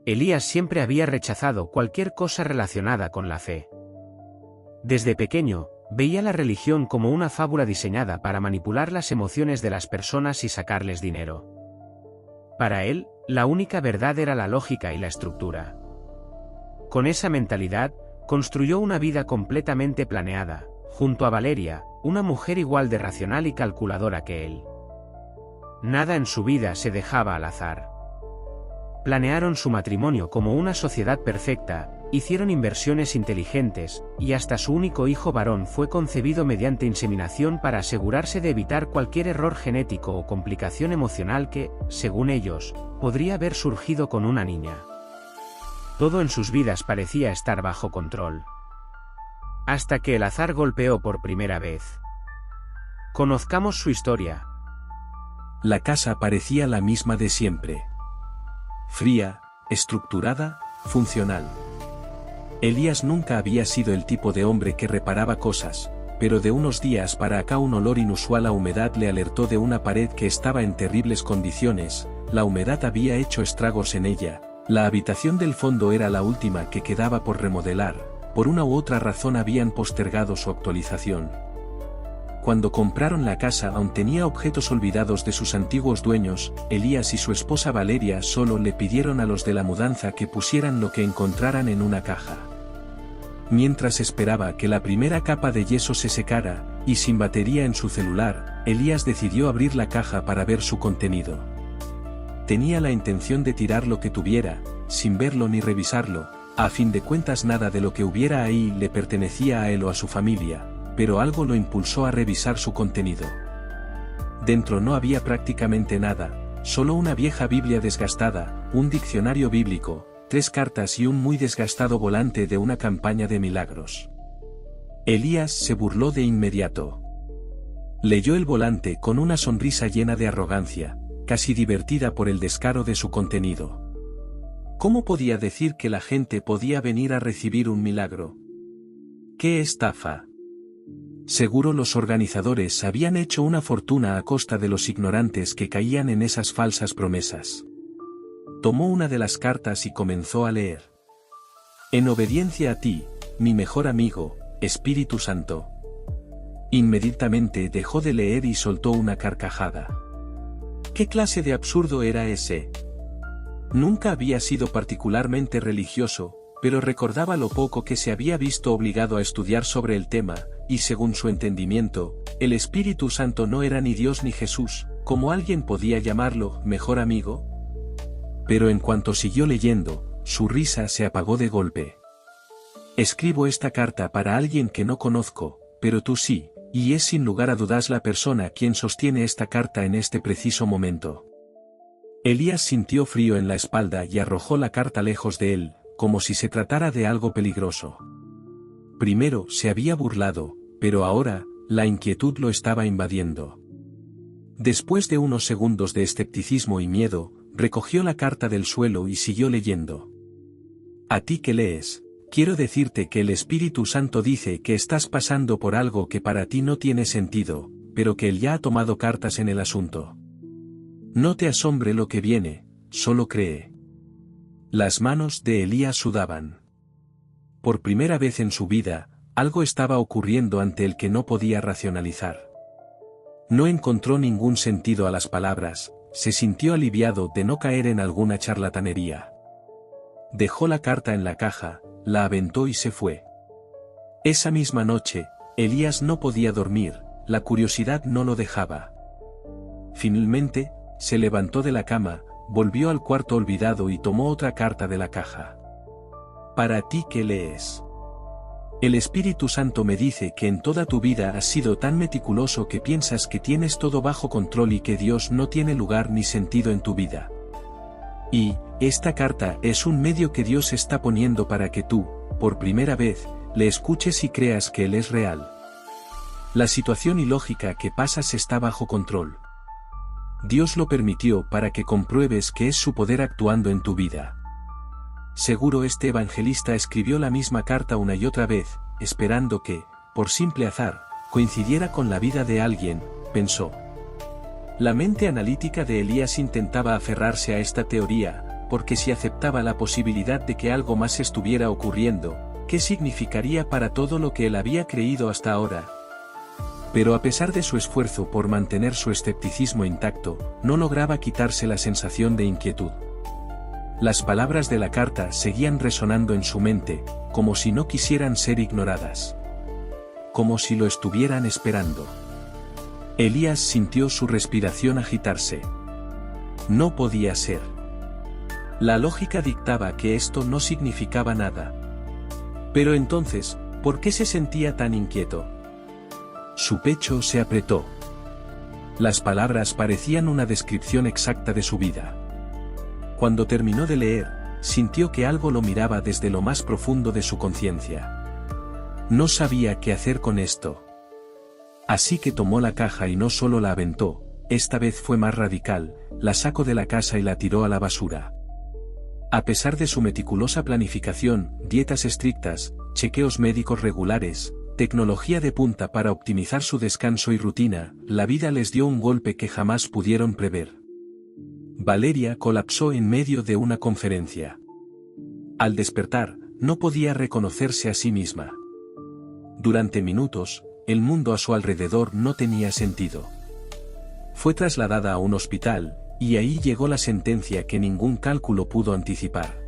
Elías siempre había rechazado cualquier cosa relacionada con la fe. Desde pequeño, veía la religión como una fábula diseñada para manipular las emociones de las personas y sacarles dinero. Para él, la única verdad era la lógica y la estructura. Con esa mentalidad, construyó una vida completamente planeada, junto a Valeria, una mujer igual de racional y calculadora que él. Nada en su vida se dejaba al azar. Planearon su matrimonio como una sociedad perfecta, hicieron inversiones inteligentes, y hasta su único hijo varón fue concebido mediante inseminación para asegurarse de evitar cualquier error genético o complicación emocional que, según ellos, podría haber surgido con una niña. Todo en sus vidas parecía estar bajo control. Hasta que el azar golpeó por primera vez. Conozcamos su historia. La casa parecía la misma de siempre. Fría, estructurada, funcional. Elías nunca había sido el tipo de hombre que reparaba cosas, pero de unos días para acá un olor inusual a humedad le alertó de una pared que estaba en terribles condiciones. La humedad había hecho estragos en ella. La habitación del fondo era la última que quedaba por remodelar, por una u otra razón habían postergado su actualización. Cuando compraron la casa aún tenía objetos olvidados de sus antiguos dueños. Elías y su esposa Valeria solo le pidieron a los de la mudanza que pusieran lo que encontraran en una caja. Mientras esperaba que la primera capa de yeso se secara, y sin batería en su celular, Elías decidió abrir la caja para ver su contenido. Tenía la intención de tirar lo que tuviera, sin verlo ni revisarlo. A fin de cuentas nada de lo que hubiera ahí le pertenecía a él o a su familia, pero algo lo impulsó a revisar su contenido. Dentro no había prácticamente nada, solo una vieja Biblia desgastada, un diccionario bíblico, 3 cartas y un muy desgastado volante de una campaña de milagros. Elías se burló de inmediato. Leyó el volante con una sonrisa llena de arrogancia, casi divertida por el descaro de su contenido. ¿Cómo podía decir que la gente podía venir a recibir un milagro? ¡Qué estafa! Seguro los organizadores habían hecho una fortuna a costa de los ignorantes que caían en esas falsas promesas. Tomó una de las cartas y comenzó a leer. En obediencia a ti, mi mejor amigo, Espíritu Santo. Inmediatamente dejó de leer y soltó una carcajada. ¿Qué clase de absurdo era ese? Nunca había sido particularmente religioso, pero recordaba lo poco que se había visto obligado a estudiar sobre el tema, y según su entendimiento, el Espíritu Santo no era ni Dios ni Jesús, como alguien podía llamarlo, mejor amigo. Pero en cuanto siguió leyendo, su risa se apagó de golpe. Escribo esta carta para alguien que no conozco, pero tú sí, y es sin lugar a dudas la persona quien sostiene esta carta en este preciso momento. Elías sintió frío en la espalda y arrojó la carta lejos de él, como si se tratara de algo peligroso. Primero se había burlado, pero ahora, la inquietud lo estaba invadiendo. Después de unos segundos de escepticismo y miedo, recogió la carta del suelo y siguió leyendo. A ti que lees, quiero decirte que el Espíritu Santo dice que estás pasando por algo que para ti no tiene sentido, pero que él ya ha tomado cartas en el asunto. No te asombre lo que viene, solo cree. Las manos de Elías sudaban. Por primera vez en su vida, algo estaba ocurriendo ante el que no podía racionalizar. No encontró ningún sentido a las palabras, se sintió aliviado de no caer en alguna charlatanería. Dejó la carta en la caja, la aventó y se fue. Esa misma noche, Elías no podía dormir, la curiosidad no lo dejaba. Finalmente, se levantó de la cama, volvió al cuarto olvidado y tomó otra carta de la caja. Para ti que lees. El Espíritu Santo me dice que en toda tu vida has sido tan meticuloso que piensas que tienes todo bajo control y que Dios no tiene lugar ni sentido en tu vida. Y, esta carta es un medio que Dios está poniendo para que tú, por primera vez, le escuches y creas que Él es real. La situación ilógica que pasas está bajo control. Dios lo permitió para que compruebes que es su poder actuando en tu vida. Seguro este evangelista escribió la misma carta una y otra vez, esperando que, por simple azar, coincidiera con la vida de alguien, pensó. La mente analítica de Elías intentaba aferrarse a esta teoría, porque si aceptaba la posibilidad de que algo más estuviera ocurriendo, ¿qué significaría para todo lo que él había creído hasta ahora? Pero a pesar de su esfuerzo por mantener su escepticismo intacto, no lograba quitarse la sensación de inquietud. Las palabras de la carta seguían resonando en su mente, como si no quisieran ser ignoradas. Como si lo estuvieran esperando. Elías sintió su respiración agitarse. No podía ser. La lógica dictaba que esto no significaba nada. Pero entonces, ¿por qué se sentía tan inquieto? Su pecho se apretó. Las palabras parecían una descripción exacta de su vida. Cuando terminó de leer, sintió que algo lo miraba desde lo más profundo de su conciencia. No sabía qué hacer con esto. Así que tomó la caja y no solo la aventó, esta vez fue más radical, la sacó de la casa y la tiró a la basura. A pesar de su meticulosa planificación, dietas estrictas, chequeos médicos regulares, tecnología de punta para optimizar su descanso y rutina, la vida les dio un golpe que jamás pudieron prever. Valeria colapsó en medio de una conferencia. Al despertar, no podía reconocerse a sí misma. Durante minutos, el mundo a su alrededor no tenía sentido. Fue trasladada a un hospital, y ahí llegó la sentencia que ningún cálculo pudo anticipar.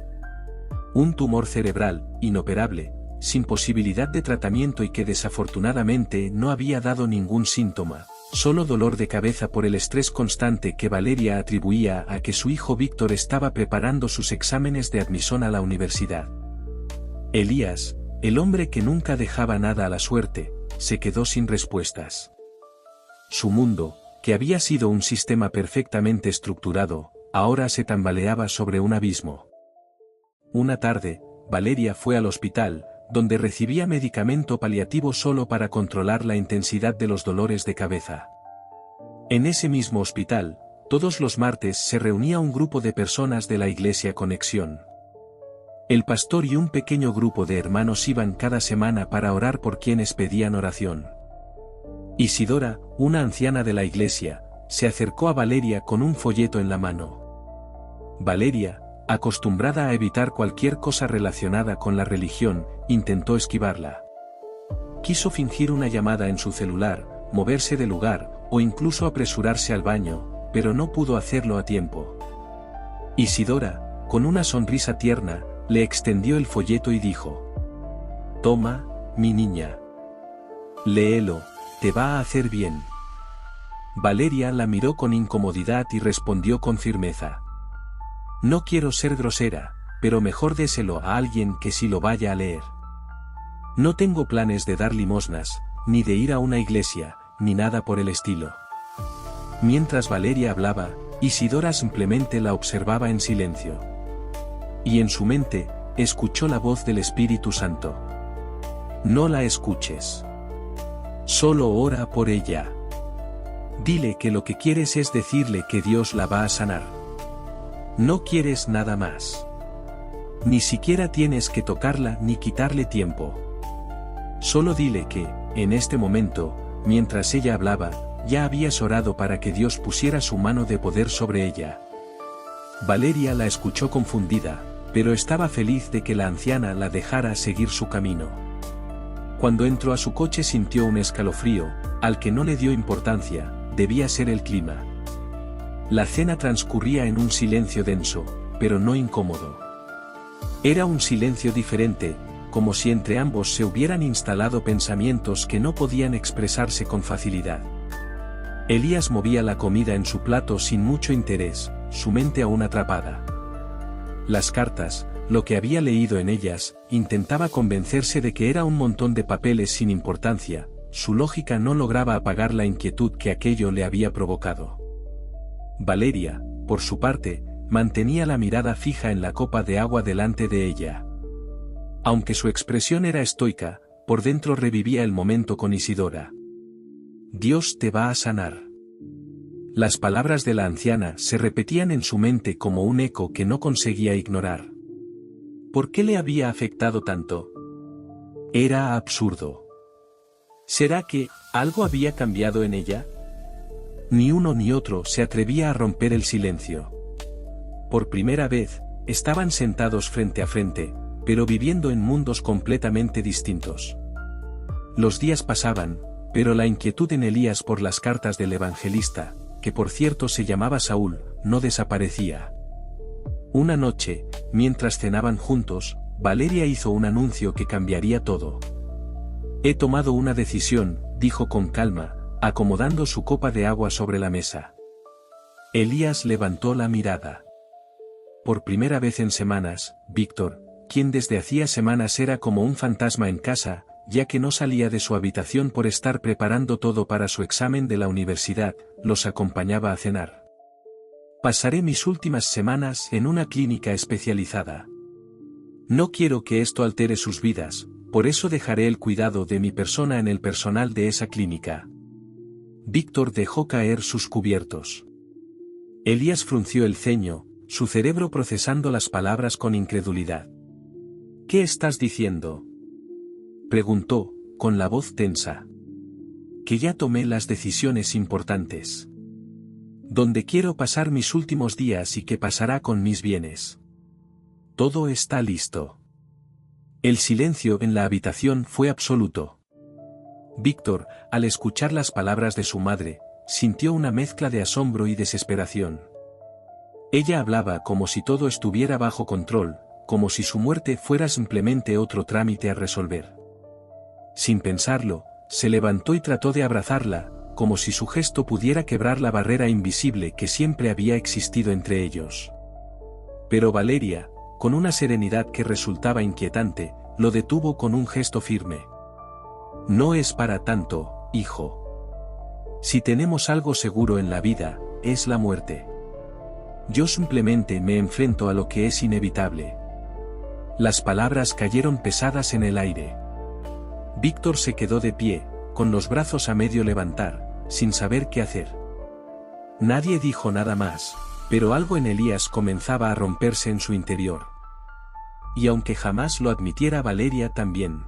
Un tumor cerebral, inoperable, sin posibilidad de tratamiento y que desafortunadamente no había dado ningún síntoma. Solo dolor de cabeza por el estrés constante que Valeria atribuía a que su hijo Víctor estaba preparando sus exámenes de admisión a la universidad. Elías, el hombre que nunca dejaba nada a la suerte, se quedó sin respuestas. Su mundo, que había sido un sistema perfectamente estructurado, ahora se tambaleaba sobre un abismo. Una tarde, Valeria fue al hospital, donde recibía medicamento paliativo solo para controlar la intensidad de los dolores de cabeza. En ese mismo hospital, todos los martes se reunía un grupo de personas de la Iglesia Conexión. El pastor y un pequeño grupo de hermanos iban cada semana para orar por quienes pedían oración. Isidora, una anciana de la iglesia, se acercó a Valeria con un folleto en la mano. Valeria, acostumbrada a evitar cualquier cosa relacionada con la religión, intentó esquivarla. Quiso fingir una llamada en su celular, moverse de lugar, o incluso apresurarse al baño, pero no pudo hacerlo a tiempo. Isidora, con una sonrisa tierna, le extendió el folleto y dijo: «Toma, mi niña. Léelo, te va a hacer bien». Valeria la miró con incomodidad y respondió con firmeza: «No quiero ser grosera, pero mejor déselo a alguien que sí lo vaya a leer. No tengo planes de dar limosnas, ni de ir a una iglesia, ni nada por el estilo». Mientras Valeria hablaba, Isidora simplemente la observaba en silencio. Y en su mente, escuchó la voz del Espíritu Santo. «No la escuches. Solo ora por ella. Dile que lo que quieres es decirle que Dios la va a sanar. No quieres nada más. Ni siquiera tienes que tocarla ni quitarle tiempo. Solo dile que, en este momento, mientras ella hablaba, ya habías orado para que Dios pusiera su mano de poder sobre ella». Valeria la escuchó confundida, pero estaba feliz de que la anciana la dejara seguir su camino. Cuando entró a su coche sintió un escalofrío, al que no le dio importancia, debía ser el clima. La cena transcurría en un silencio denso, pero no incómodo. Era un silencio diferente, como si entre ambos se hubieran instalado pensamientos que no podían expresarse con facilidad. Elías movía la comida en su plato sin mucho interés, su mente aún atrapada. Las cartas, lo que había leído en ellas, intentaba convencerse de que era un montón de papeles sin importancia. Su lógica no lograba apagar la inquietud que aquello le había provocado. Valeria, por su parte, mantenía la mirada fija en la copa de agua delante de ella. Aunque su expresión era estoica, por dentro revivía el momento con Isidora. «Dios te va a sanar». Las palabras de la anciana se repetían en su mente como un eco que no conseguía ignorar. ¿Por qué le había afectado tanto? Era absurdo. ¿Será que algo había cambiado en ella? Ni uno ni otro se atrevía a romper el silencio. Por primera vez, estaban sentados frente a frente, pero viviendo en mundos completamente distintos. Los días pasaban, pero la inquietud en Elías por las cartas del evangelista, que por cierto se llamaba Saúl, no desaparecía. Una noche, mientras cenaban juntos, Valeria hizo un anuncio que cambiaría todo. «He tomado una decisión», dijo con calma, acomodando su copa de agua sobre la mesa. Elías levantó la mirada. Por primera vez en semanas, Víctor, quien desde hacía semanas era como un fantasma en casa, ya que no salía de su habitación por estar preparando todo para su examen de la universidad, los acompañaba a cenar. «Pasaré mis últimas semanas en una clínica especializada. No quiero que esto altere sus vidas, por eso dejaré el cuidado de mi persona en el personal de esa clínica». Víctor dejó caer sus cubiertos. Elías frunció el ceño, su cerebro procesando las palabras con incredulidad. «¿Qué estás diciendo?», preguntó, con la voz tensa. «Que ya tomé las decisiones importantes. Dónde quiero pasar mis últimos días y qué pasará con mis bienes. Todo está listo». El silencio en la habitación fue absoluto. Víctor, al escuchar las palabras de su madre, sintió una mezcla de asombro y desesperación. Ella hablaba como si todo estuviera bajo control, como si su muerte fuera simplemente otro trámite a resolver. Sin pensarlo, se levantó y trató de abrazarla, como si su gesto pudiera quebrar la barrera invisible que siempre había existido entre ellos. Pero Valeria, con una serenidad que resultaba inquietante, lo detuvo con un gesto firme. «No es para tanto, hijo. Si tenemos algo seguro en la vida, es la muerte. Yo simplemente me enfrento a lo que es inevitable». Las palabras cayeron pesadas en el aire. Víctor se quedó de pie, con los brazos a medio levantar, sin saber qué hacer. Nadie dijo nada más, pero algo en Elías comenzaba a romperse en su interior. Y aunque jamás lo admitiera Valeria también.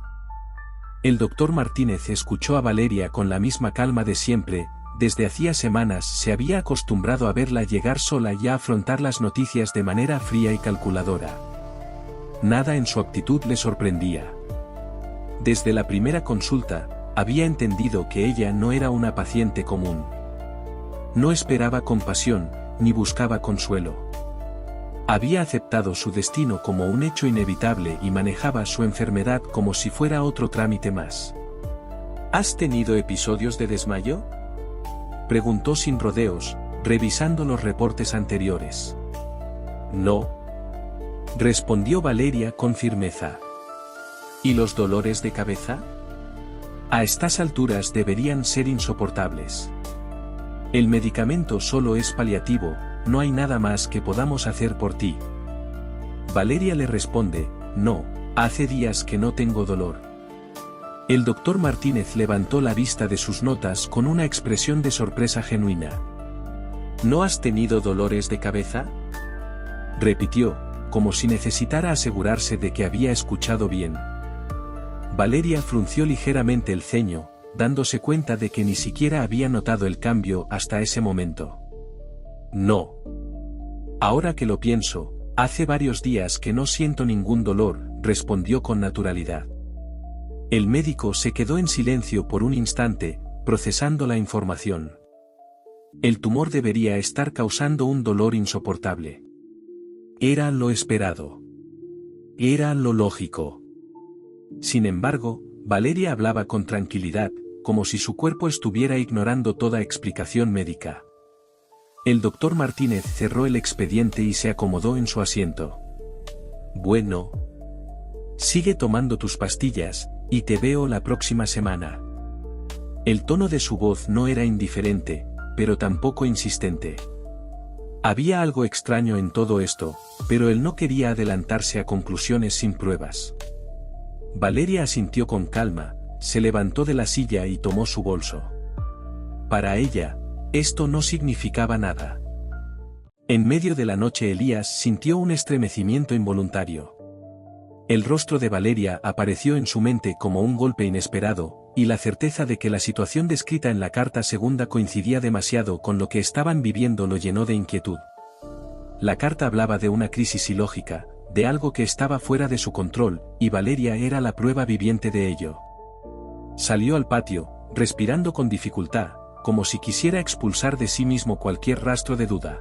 El doctor Martínez escuchó a Valeria con la misma calma de siempre, desde hacía semanas se había acostumbrado a verla llegar sola y a afrontar las noticias de manera fría y calculadora. Nada en su actitud le sorprendía. Desde la primera consulta, había entendido que ella no era una paciente común. No esperaba compasión, ni buscaba consuelo. Había aceptado su destino como un hecho inevitable y manejaba su enfermedad como si fuera otro trámite más. ¿Has tenido episodios de desmayo?, preguntó sin rodeos, revisando los reportes anteriores. «No», respondió Valeria con firmeza. «¿Y los dolores de cabeza? A estas alturas deberían ser insoportables. El medicamento solo es paliativo, no hay nada más que podamos hacer por ti». Valeria le responde, «No, hace días que no tengo dolor». El doctor Martínez levantó la vista de sus notas con una expresión de sorpresa genuina. «¿No has tenido dolores de cabeza?», repitió, como si necesitara asegurarse de que había escuchado bien. Valeria frunció ligeramente el ceño, dándose cuenta de que ni siquiera había notado el cambio hasta ese momento. «No. Ahora que lo pienso, hace varios días que no siento ningún dolor», respondió con naturalidad. El médico se quedó en silencio por un instante, procesando la información. El tumor debería estar causando un dolor insoportable. Era lo esperado. Era lo lógico. Sin embargo, Valeria hablaba con tranquilidad, como si su cuerpo estuviera ignorando toda explicación médica. El doctor Martínez cerró el expediente y se acomodó en su asiento. «Bueno. Sigue tomando tus pastillas, y te veo la próxima semana». El tono de su voz no era indiferente, pero tampoco insistente. Había algo extraño en todo esto, pero él no quería adelantarse a conclusiones sin pruebas. Valeria asintió con calma, se levantó de la silla y tomó su bolso. Para ella, esto no significaba nada. En medio de la noche Elías sintió un estremecimiento involuntario. El rostro de Valeria apareció en su mente como un golpe inesperado, y la certeza de que la situación descrita en la carta segunda coincidía demasiado con lo que estaban viviendo lo llenó de inquietud. La carta hablaba de una crisis ilógica, de algo que estaba fuera de su control, y Valeria era la prueba viviente de ello. Salió al patio, respirando con dificultad, como si quisiera expulsar de sí mismo cualquier rastro de duda.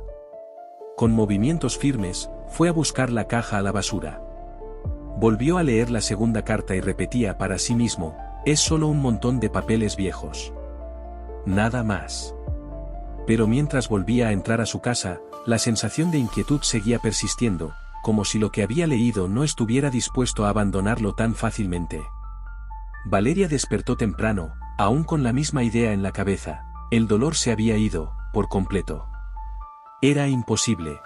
Con movimientos firmes, fue a buscar la caja a la basura. Volvió a leer la segunda carta y repetía para sí mismo, es solo un montón de papeles viejos. Nada más. Pero mientras volvía a entrar a su casa, la sensación de inquietud seguía persistiendo, como si lo que había leído no estuviera dispuesto a abandonarlo tan fácilmente. Valeria despertó temprano, aún con la misma idea en la cabeza, el dolor se había ido, por completo. Era imposible.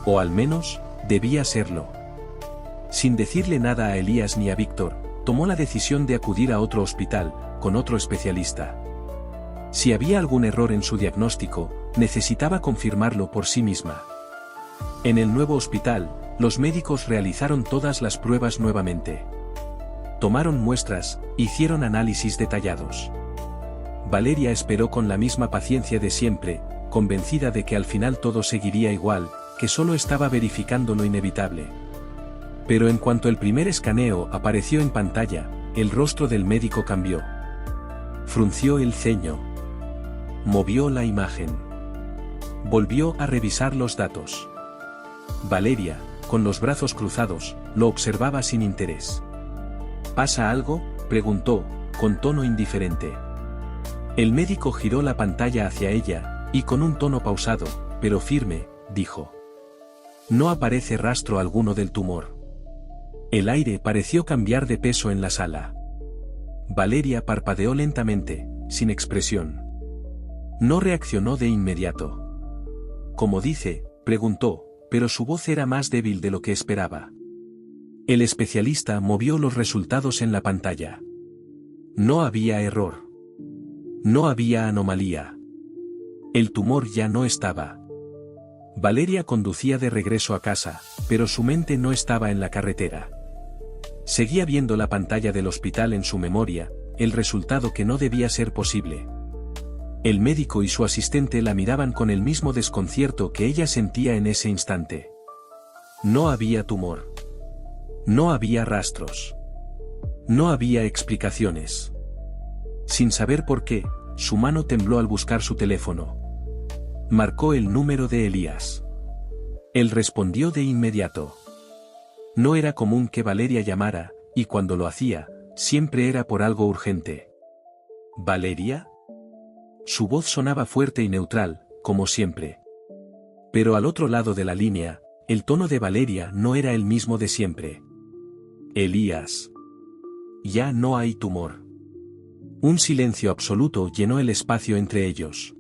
O al menos, debía serlo. Sin decirle nada a Elías ni a Víctor, tomó la decisión de acudir a otro hospital, con otro especialista. Si había algún error en su diagnóstico, necesitaba confirmarlo por sí misma. En el nuevo hospital, los médicos realizaron todas las pruebas nuevamente. Tomaron muestras, hicieron análisis detallados. Valeria esperó con la misma paciencia de siempre, convencida de que al final todo seguiría igual, que solo estaba verificando lo inevitable. Pero en cuanto el primer escaneo apareció en pantalla, el rostro del médico cambió. Frunció el ceño. Movió la imagen. Volvió a revisar los datos. Valeria, con los brazos cruzados, lo observaba sin interés. ¿Pasa algo?, preguntó, con tono indiferente. El médico giró la pantalla hacia ella, y con un tono pausado, pero firme, dijo: no aparece rastro alguno del tumor. El aire pareció cambiar de peso en la sala. Valeria parpadeó lentamente, sin expresión. No reaccionó de inmediato. ¿Cómo dice?, preguntó, pero su voz era más débil de lo que esperaba. El especialista movió los resultados en la pantalla. No había error. No había anomalía. El tumor ya no estaba. Valeria conducía de regreso a casa, pero su mente no estaba en la carretera. Seguía viendo la pantalla del hospital en su memoria, el resultado que no debía ser posible. El médico y su asistente la miraban con el mismo desconcierto que ella sentía en ese instante. No había tumor. No había rastros. No había explicaciones. Sin saber por qué, su mano tembló al buscar su teléfono. Marcó el número de Elías. Él respondió de inmediato. No era común que Valeria llamara, y cuando lo hacía, siempre era por algo urgente. ¿Valeria? Su voz sonaba fuerte y neutral, como siempre. Pero al otro lado de la línea, el tono de Valeria no era el mismo de siempre. Elías. Ya no hay tumor. Un silencio absoluto llenó el espacio entre ellos.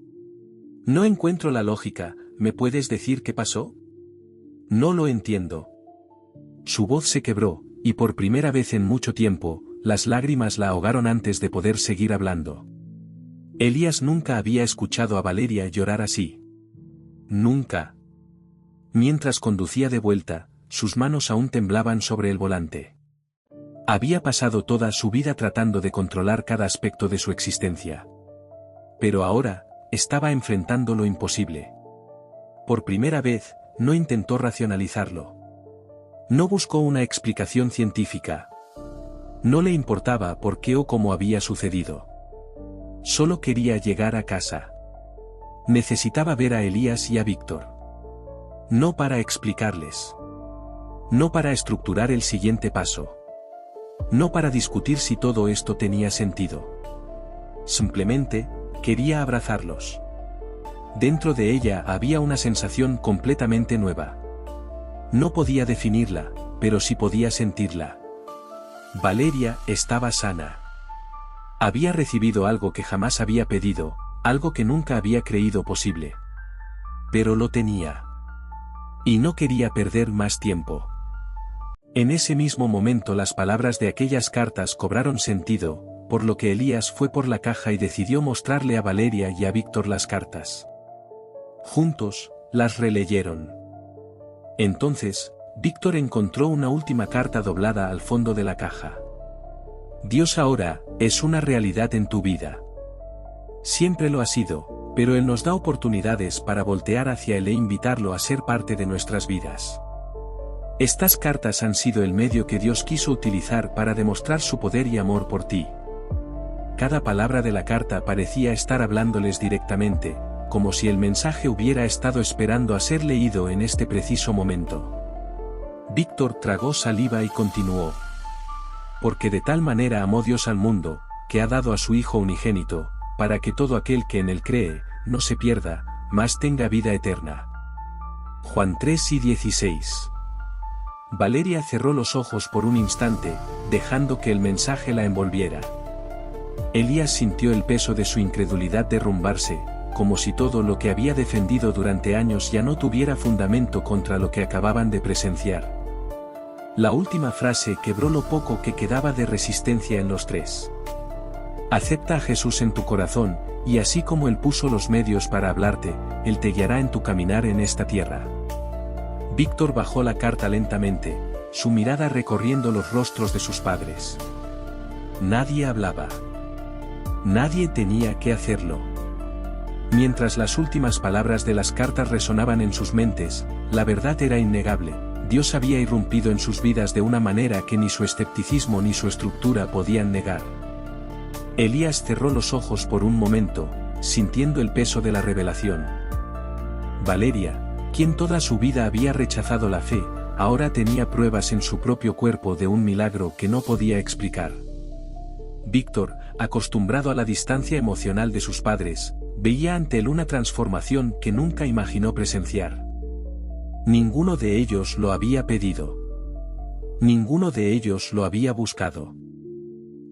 No encuentro la lógica, ¿me puedes decir qué pasó? No lo entiendo. Su voz se quebró, y por primera vez en mucho tiempo, las lágrimas la ahogaron antes de poder seguir hablando. Elías nunca había escuchado a Valeria llorar así. Nunca. Mientras conducía de vuelta, sus manos aún temblaban sobre el volante. Había pasado toda su vida tratando de controlar cada aspecto de su existencia. Pero ahora, estaba enfrentando lo imposible. Por primera vez, no intentó racionalizarlo. No buscó una explicación científica. No le importaba por qué o cómo había sucedido. Solo quería llegar a casa. Necesitaba ver a Elías y a Víctor. No para explicarles. No para estructurar el siguiente paso. No para discutir si todo esto tenía sentido. Simplemente, quería abrazarlos. Dentro de ella había una sensación completamente nueva. No podía definirla, pero sí podía sentirla. Valeria estaba sana. Había recibido algo que jamás había pedido, algo que nunca había creído posible. Pero lo tenía. Y no quería perder más tiempo. En ese mismo momento las palabras de aquellas cartas cobraron sentido, por lo que Elías fue por la caja y decidió mostrarle a Valeria y a Víctor las cartas. Juntos, las releyeron. Entonces, Víctor encontró una última carta doblada al fondo de la caja. Dios ahora es una realidad en tu vida. Siempre lo ha sido, Pero Él nos da oportunidades para voltear hacia Él e invitarlo a ser parte de nuestras vidas. Estas cartas han sido el medio que Dios quiso utilizar para demostrar su poder y amor por ti. Cada palabra de la carta parecía estar hablándoles directamente, como si el mensaje hubiera estado esperando a ser leído en este preciso momento. Víctor tragó saliva y continuó. Porque de tal manera amó Dios al mundo, que ha dado a su Hijo unigénito, para que todo aquel que en él cree, no se pierda, mas tenga vida eterna. Juan 3:16. Valeria cerró los ojos por un instante, dejando que el mensaje la envolviera. Elías sintió el peso de su incredulidad derrumbarse, como si todo lo que había defendido durante años ya no tuviera fundamento contra lo que acababan de presenciar. La última frase quebró lo poco que quedaba de resistencia en los tres. Acepta a Jesús en tu corazón, y así como Él puso los medios para hablarte, Él te guiará en tu caminar en esta tierra. Víctor bajó la carta lentamente, su mirada recorriendo los rostros de sus padres. Nadie hablaba. Nadie tenía que hacerlo. Mientras las últimas palabras de las cartas resonaban en sus mentes, la verdad era innegable. Dios había irrumpido en sus vidas de una manera que ni su escepticismo ni su estructura podían negar. Elías cerró los ojos por un momento, sintiendo el peso de la revelación. Valeria, quien toda su vida había rechazado la fe, ahora tenía pruebas en su propio cuerpo de un milagro que no podía explicar. Víctor, acostumbrado a la distancia emocional de sus padres, veía ante él una transformación que nunca imaginó presenciar. Ninguno de ellos lo había pedido. Ninguno de ellos lo había buscado.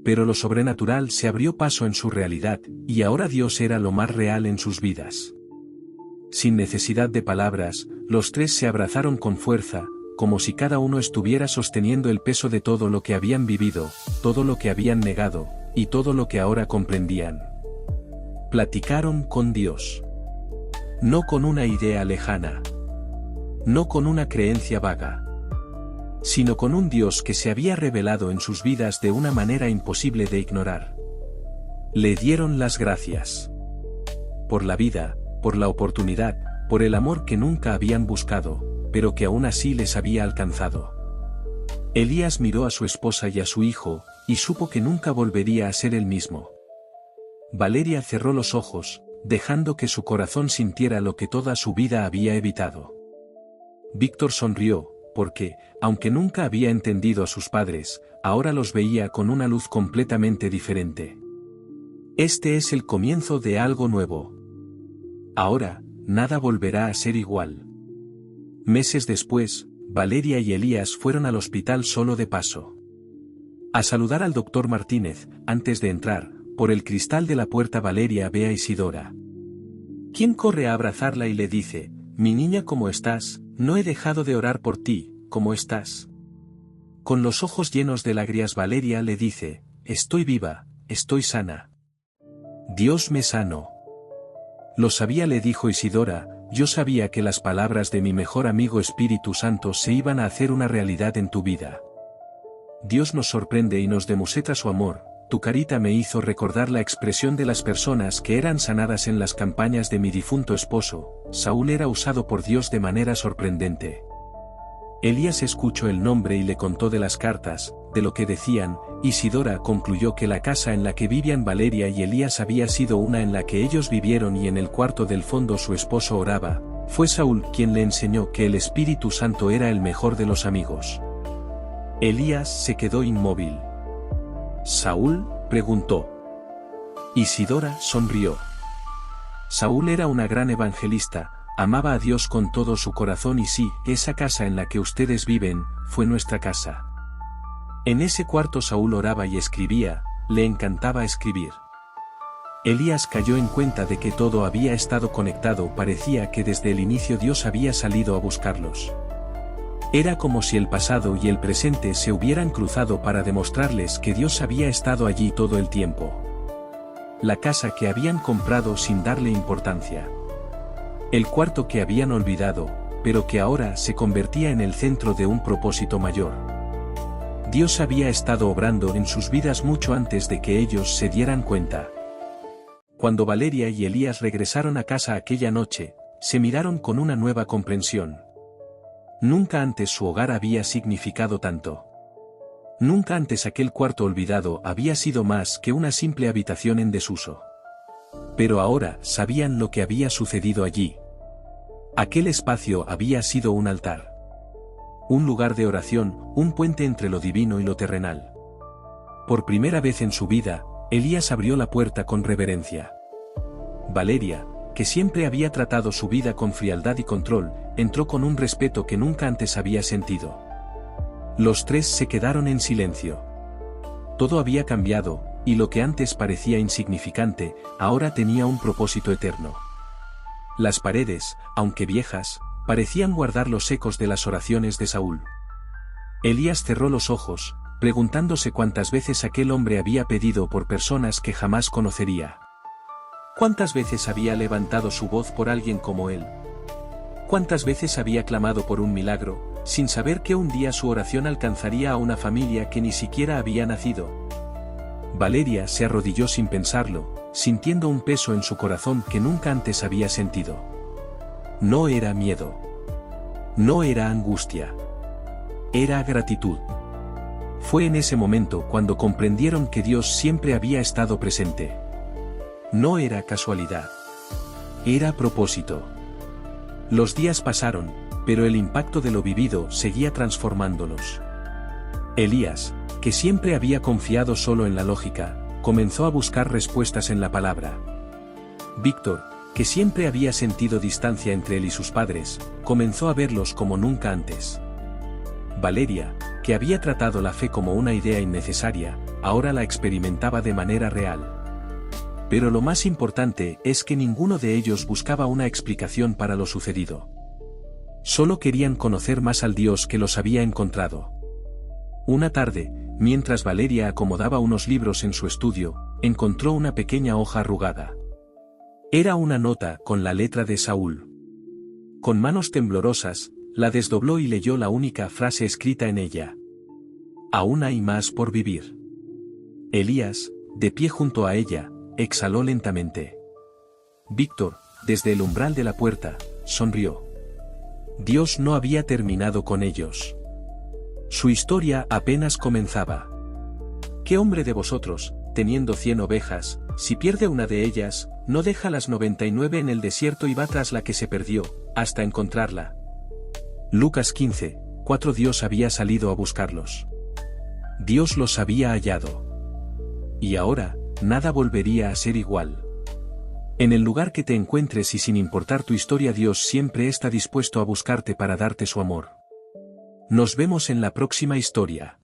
Pero lo sobrenatural se abrió paso en su realidad, y ahora Dios era lo más real en sus vidas. Sin necesidad de palabras, los tres se abrazaron con fuerza, como si cada uno estuviera sosteniendo el peso de todo lo que habían vivido, todo lo que habían negado, y todo lo que ahora comprendían. Platicaron con Dios. No con una idea lejana. No con una creencia vaga. Sino con un Dios que se había revelado en sus vidas de una manera imposible de ignorar. Le dieron las gracias. Por la vida, por la oportunidad, por el amor que nunca habían buscado, pero que aún así les había alcanzado. Elías miró a su esposa y a su hijo, y supo que nunca volvería a ser el mismo. Valeria cerró los ojos, dejando que su corazón sintiera lo que toda su vida había evitado. Víctor sonrió, porque, aunque nunca había entendido a sus padres, ahora los veía con una luz completamente diferente. Este es el comienzo de algo nuevo. Ahora, nada volverá a ser igual. Meses después, Valeria y Elías fueron al hospital solo de paso. A saludar al doctor Martínez, antes de entrar, por el cristal de la puerta Valeria ve a Isidora. ¿Quién corre a abrazarla y le dice, mi niña, ¿cómo estás? No he dejado de orar por ti, ¿cómo estás? Con los ojos llenos de lágrimas Valeria le dice, estoy viva, estoy sana. Dios me sanó. Lo sabía, le dijo Isidora, yo sabía que las palabras de mi mejor amigo Espíritu Santo se iban a hacer una realidad en tu vida. Dios nos sorprende y nos demuestra su amor. Tu carita me hizo recordar la expresión de las personas que eran sanadas en las campañas de mi difunto esposo. Saúl era usado por Dios de manera sorprendente. Elías escuchó el nombre y le contó de las cartas, de lo que decían. Isidora concluyó que la casa en la que vivían Valeria y Elías había sido una en la que ellos vivieron y en el cuarto del fondo su esposo oraba. Fue Saúl quien le enseñó que el Espíritu Santo era el mejor de los amigos. Elías se quedó inmóvil. ¿Saúl? Preguntó. Isidora sonrió. Saúl era una gran evangelista, amaba a Dios con todo su corazón y sí, esa casa en la que ustedes viven, fue nuestra casa. En ese cuarto Saúl oraba y escribía, le encantaba escribir. Elías cayó en cuenta de que todo había estado conectado, parecía que desde el inicio Dios había salido a buscarlos. Era como si el pasado y el presente se hubieran cruzado para demostrarles que Dios había estado allí todo el tiempo. La casa que habían comprado sin darle importancia. El cuarto que habían olvidado, pero que ahora se convertía en el centro de un propósito mayor. Dios había estado obrando en sus vidas mucho antes de que ellos se dieran cuenta. cuando Valeria y Elías regresaron a casa aquella noche, se miraron con una nueva comprensión. Nunca antes su hogar había significado tanto. Nunca antes aquel cuarto olvidado había sido más que una simple habitación en desuso. Pero ahora sabían lo que había sucedido allí. Aquel espacio había sido un altar. Un lugar de oración, un puente entre lo divino y lo terrenal. Por primera vez en su vida, Elías abrió la puerta con reverencia. Valeria, que siempre había tratado su vida con frialdad y control, entró con un respeto que nunca antes había sentido. Los tres se quedaron en silencio. Todo había cambiado, y lo que antes parecía insignificante, ahora tenía un propósito eterno. Las paredes, aunque viejas, parecían guardar los ecos de las oraciones de Saúl. Elías cerró los ojos, preguntándose cuántas veces aquel hombre había pedido por personas que jamás conocería. ¿Cuántas veces había levantado su voz por alguien como él? ¿Cuántas veces había clamado por un milagro, sin saber que un día su oración alcanzaría a una familia que ni siquiera había nacido? Valeria se arrodilló sin pensarlo, sintiendo un peso en su corazón que nunca antes había sentido. No era miedo. No era angustia. Era gratitud. Fue en ese momento cuando comprendieron que Dios siempre había estado presente. No era casualidad. Era propósito. Los días pasaron, pero el impacto de lo vivido seguía transformándolos. Elías, que siempre había confiado solo en la lógica, comenzó a buscar respuestas en la palabra. Víctor, que siempre había sentido distancia entre él y sus padres, comenzó a verlos como nunca antes. Valeria, que había tratado la fe como una idea innecesaria, ahora la experimentaba de manera real. Pero lo más importante es que ninguno de ellos buscaba una explicación para lo sucedido. Solo querían conocer más al Dios que los había encontrado. Una tarde, mientras Valeria acomodaba unos libros en su estudio, encontró una pequeña hoja arrugada. Era una nota con la letra de Saúl. Con manos temblorosas, la desdobló y leyó la única frase escrita en ella. Aún hay más por vivir. Elías, de pie junto a ella, exhaló lentamente. Víctor, desde el umbral de la puerta, sonrió. Dios no había terminado con ellos. Su historia apenas comenzaba. ¿Qué hombre de vosotros, teniendo 100 ovejas, si pierde una de ellas, no deja las 99 en el desierto y va tras la que se perdió, hasta encontrarla? Lucas 15, 4. Dios había salido a buscarlos. Dios los había hallado. Y ahora, nada volvería a ser igual. En el lugar que te encuentres y sin importar tu historia, Dios siempre está dispuesto a buscarte para darte su amor. Nos vemos en la próxima historia.